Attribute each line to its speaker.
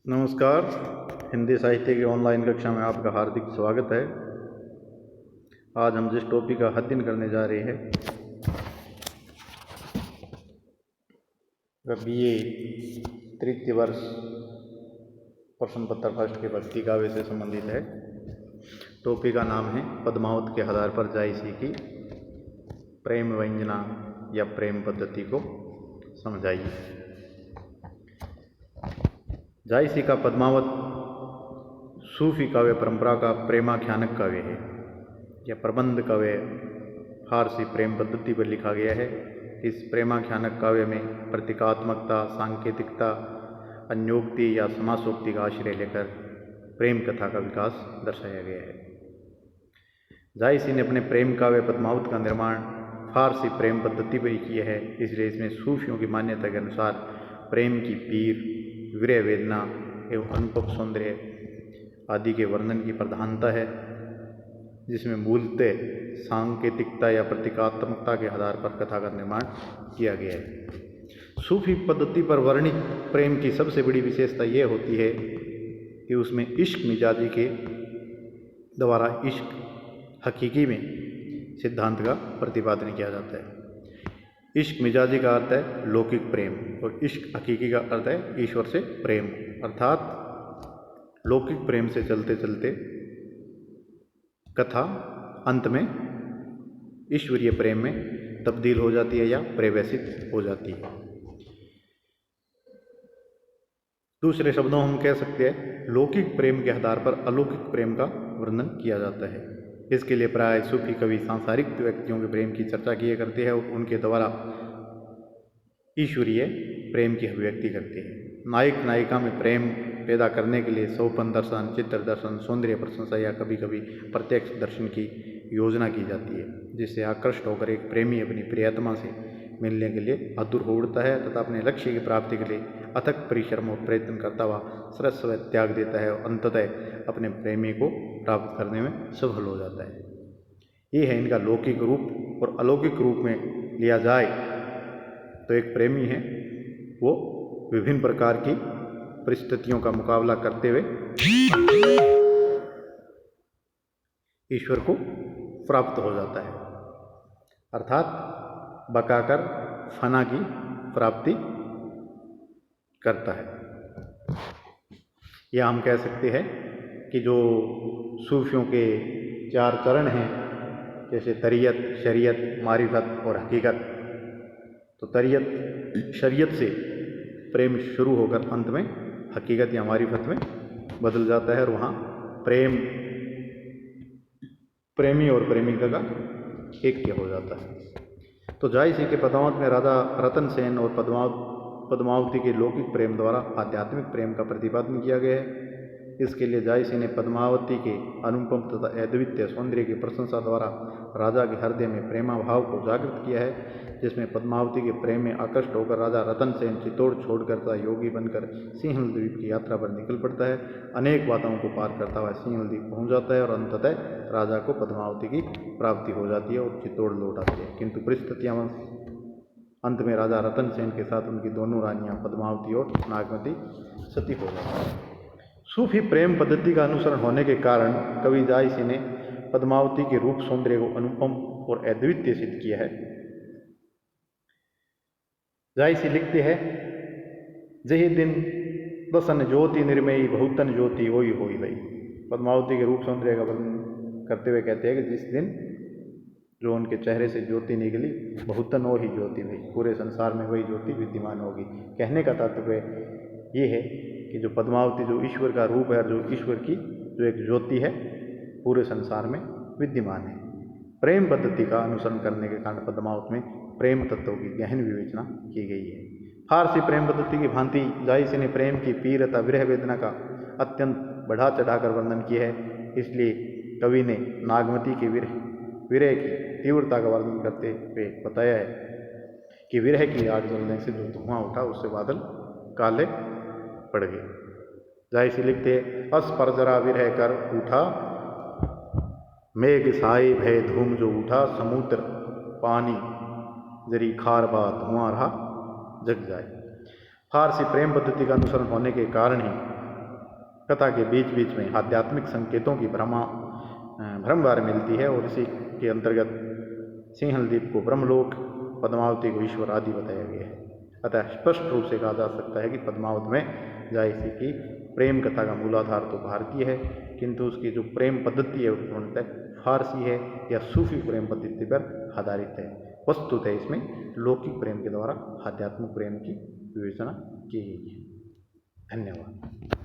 Speaker 1: नमस्कार। हिंदी साहित्य की ऑनलाइन कक्षा में आपका हार्दिक स्वागत है। आज हम जिस टॉपिक का अध्ययन करने जा रहे हैं वह BA तृतीय वर्ष प्रश्न पत्र फर्स्ट के भक्ति काव्य से संबंधित है। टॉपिक का नाम है पद्मावत के आधार पर जायसी की प्रेम व्यंजना या प्रेम पद्धति को समझाइए। जायसी का पद्मावत सूफी काव्य परंपरा का प्रेमाख्यानक काव्य है। यह प्रबंध काव्य फारसी प्रेम पद्धति पर लिखा गया है। इस प्रेमाख्यानक काव्य में प्रतीकात्मकता, सांकेतिकता, अन्योक्ति या समासोक्ति का आश्रय लेकर प्रेम कथा का विकास दर्शाया गया है। जायसी ने अपने प्रेम काव्य पद्मावत का निर्माण फारसी प्रेम पद्धति पर ही किया है, इसलिए इसमें सूफियों की मान्यता के अनुसार प्रेम की पीर, विरह वेदना एवं अनुपम सौंदर्य आदि के वर्णन की प्रधानता है, जिसमें मूलतः सांकेतिकता या प्रतीकात्मकता के आधार पर कथा का निर्माण किया गया है। सूफी पद्धति पर वर्णित प्रेम की सबसे बड़ी विशेषता यह होती है कि उसमें इश्क मिजाजी के द्वारा इश्क हकीकी में सिद्धांत का प्रतिपादन किया जाता है। इश्क मिजाजी का अर्थ है लौकिक प्रेम और इश्क हकीकी का अर्थ है ईश्वर से प्रेम, अर्थात लौकिक प्रेम से चलते चलते कथा अंत में ईश्वरीय प्रेम में तब्दील हो जाती है या परिवेशित हो जाती है। दूसरे शब्दों हम कह सकते हैं लौकिक प्रेम के आधार पर अलौकिक प्रेम का वर्णन किया जाता है। इसके लिए प्राय सूफी कवि सांसारिक व्यक्तियों के प्रेम की चर्चा किया करते हैं और उनके द्वारा ईश्वरीय प्रेम की अभिव्यक्ति करते हैं। नायक नायिका में प्रेम पैदा करने के लिए सौपन दर्शन, चित्र दर्शन, सौंदर्य प्रशंसा या कभी कभी प्रत्यक्ष दर्शन की योजना की जाती है, जिससे आकृष्ट होकर एक प्रेमी अपनी प्रियतमा से मिलने के लिए आतुर हो उठता है तथा अपने लक्ष्य की प्राप्ति के लिए अथक परिश्रम और प्रयत्न करता हुआ सर्वस्व त्याग देता है और अंततः अपने प्रेमी को प्राप्त करने में सफल हो जाता है। ये है इनका लौकिक रूप। और अलौकिक रूप में लिया जाए तो एक प्रेमी है वो विभिन्न प्रकार की परिस्थितियों का मुकाबला करते हुए ईश्वर को प्राप्त हो जाता है, अर्थात बकाकर फना की प्राप्ति करता है। या हम कह सकते हैं कि जो सूफियों के चार चरण हैं, जैसे तरीयत, शरीयत, मारिफत और हकीकत, तो तरीयत शरीयत से प्रेम शुरू होकर अंत में हकीकत या मारिफत में बदल जाता है और वहाँ प्रेमी और प्रेमिका का ऐक्य हो जाता है। तो जायसी के पद्मावत में राजा रतन सेन और पद्मावती के लौकिक प्रेम द्वारा आध्यात्मिक प्रेम का प्रतिपादन किया गया है। इसके लिए जायसी ने पद्मावती के अनुपम तथा अद्वितीय सौंदर्य की प्रशंसा द्वारा राजा के हृदय में प्रेमाभाव को जागृत किया है, जिसमें पद्मावती के प्रेम में आकृष्ट होकर राजा रतन सेन चित्तौड़ छोड़कर तथा योगी बनकर सिंहल द्वीप की यात्रा पर निकल पड़ता है। अनेक बाधाओं को पार करता हुआ सिंहल द्वीप पहुँच जाता है और अंततः राजा को पद्मावती की प्राप्ति हो जाती है और चित्तौड़ लौट आती है। किंतु परिस्थितियाँ अंत में राजा रतन सेन के साथ उनकी दोनों रानियां पद्मावती और नागमती सती हो जाती हैं। सूफी प्रेम पद्धति का अनुसरण होने के कारण कवि जायसी ने पद्मावती के रूप सौंदर्य को अनुपम और अद्वितीय सिद्ध किया है। जायसी लिखते हैं, जही दिन दसन ज्योति निर्मयी बहुतन ज्योति होई होई भई। पद्मावती के रूप सौंदर्य का वर्णन करते हुए कहते हैं कि जिस दिन जो उनके चेहरे से ज्योति निकली, बहुतन वो ही ज्योति भई, पूरे संसार में वही ज्योति विद्यमान होगी। कहने का तात्पर्य ये है कि जो पद्मावती जो ईश्वर का रूप है और जो ईश्वर की जो एक ज्योति है पूरे संसार में विद्यमान है। प्रेम पद्धति का अनुसरण करने के कारण पद्मावत में प्रेम तत्वों की गहन विवेचना की गई है। फारसी प्रेम पद्धति की भांति जायसी ने प्रेम की पीर तथा विरह वेदना का अत्यंत बढ़ा चढ़ाकर वर्णन किया है। इसलिए कवि ने नागमती के विरह की तीव्रता का वर्णन करते हुए बताया है कि विरह की आग जलने से जो धुआं उठा उससे बादल काले पड़ गए। जायसी लिखते हैं, अस पर जरा विरह कर उठा, मेघ साई भय धूम जो उठा, समुद्र पानी जरी खार बा धुआं रहा जग जाए। फारसी प्रेम पद्धति का अनुसरण होने के कारण ही कथा के बीच बीच में आध्यात्मिक संकेतों की भ्रमवार मिलती है और इसी के अंतर्गत सिंहलदीप को ब्रह्मलोक, पद्मावती को ईश्वर आदि बताया गया है। अतः स्पष्ट रूप से कहा जा सकता है कि पद्मावत में जायसी की प्रेम कथा का मूलाधार तो भारतीय है, किंतु उसकी जो प्रेम पद्धति है वो पूर्णतः फारसी है या सूफी प्रेम पद्धति पर आधारित है। वस्तुतः इसमें लौकिक प्रेम के द्वारा आध्यात्मिक प्रेम की विवेचना की गई है। धन्यवाद।